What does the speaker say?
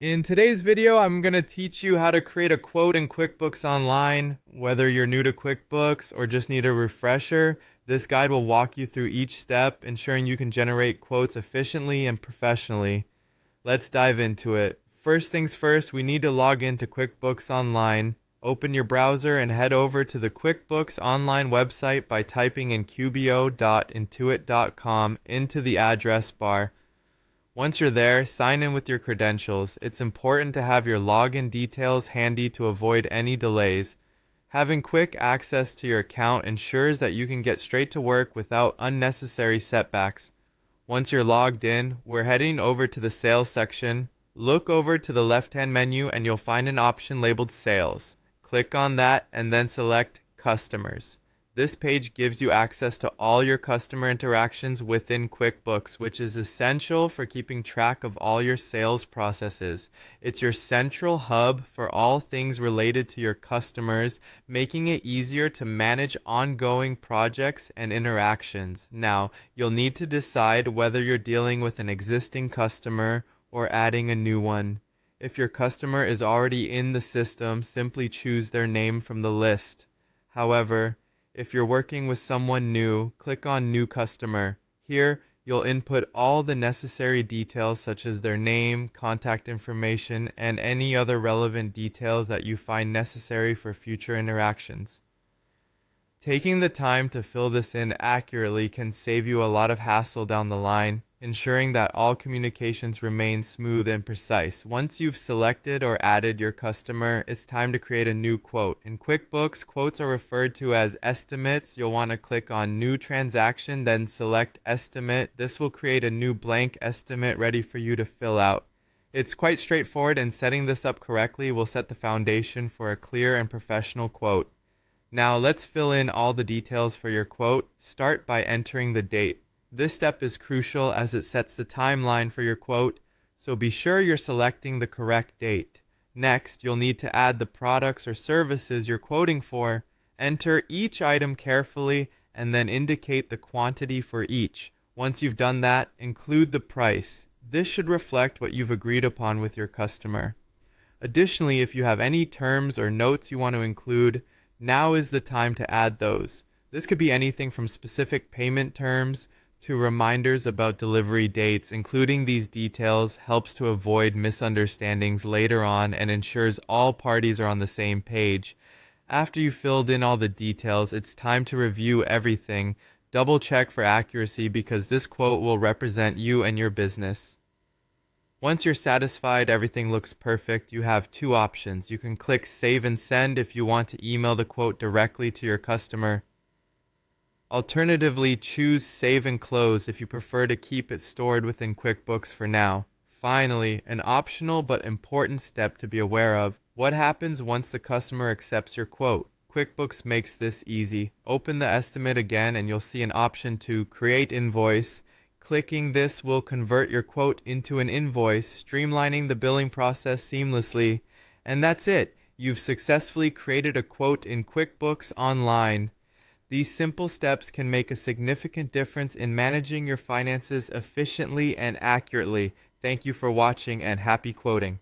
In today's video, I'm going to teach you how to create a quote in QuickBooks Online. Whether you're new to QuickBooks or just need a refresher, this guide will walk you through each step, ensuring you can generate quotes efficiently and professionally. Let's dive into it. First things first, we need to log into QuickBooks Online. Open your browser and head over to the QuickBooks Online website by typing in qbo.intuit.com into the address bar. Once you're there, sign in with your credentials. It's important to have your login details handy to avoid any delays. Having quick access to your account ensures that you can get straight to work without unnecessary setbacks. Once you're logged in, we're heading over to the Sales section. Look over to the left-hand menu and you'll find an option labeled Sales. Click on that and then select Customers. This page gives you access to all your customer interactions within QuickBooks, which is essential for keeping track of all your sales processes. It's your central hub for all things related to your customers, making it easier to manage ongoing projects and interactions. Now, you'll need to decide whether you're dealing with an existing customer or adding a new one. If your customer is already in the system, simply choose their name from the list. However, if you're working with someone new, click on New Customer. Here, you'll input all the necessary details such as their name, contact information, and any other relevant details that you find necessary for future interactions. Taking the time to fill this in accurately can save you a lot of hassle down the line, ensuring that all communications remain smooth and precise. Once you've selected or added your customer, it's time to create a new quote. In QuickBooks, quotes are referred to as estimates. You'll want to click on New Transaction, then select Estimate. This will create a new blank estimate ready for you to fill out. It's quite straightforward, and setting this up correctly will set the foundation for a clear and professional quote. Now let's fill in all the details for your quote. Start by entering the date. This step is crucial as it sets the timeline for your quote, so be sure you're selecting the correct date. Next, you'll need to add the products or services you're quoting for. Enter each item carefully and then indicate the quantity for each. Once you've done that, include the price. This should reflect what you've agreed upon with your customer. Additionally, if you have any terms or notes you want to include, now is the time to add those. This could be anything from specific payment terms to reminders about delivery dates. Including these details helps to avoid misunderstandings later on and ensures all parties are on the same page. After you've filled in all the details, it's time to review everything. Double check for accuracy because this quote will represent you and your business. Once you're satisfied everything looks perfect, you have two options. You can click Save and Send if you want to email the quote directly to your customer. Alternatively, choose Save and Close if you prefer to keep it stored within QuickBooks for now. Finally, an optional but important step to be aware of. What happens once the customer accepts your quote? QuickBooks makes this easy. Open the estimate again and you'll see an option to Create Invoice. Clicking this will convert your quote into an invoice, streamlining the billing process seamlessly. And that's it. You've successfully created a quote in QuickBooks Online. These simple steps can make a significant difference in managing your finances efficiently and accurately. Thank you for watching and happy quoting.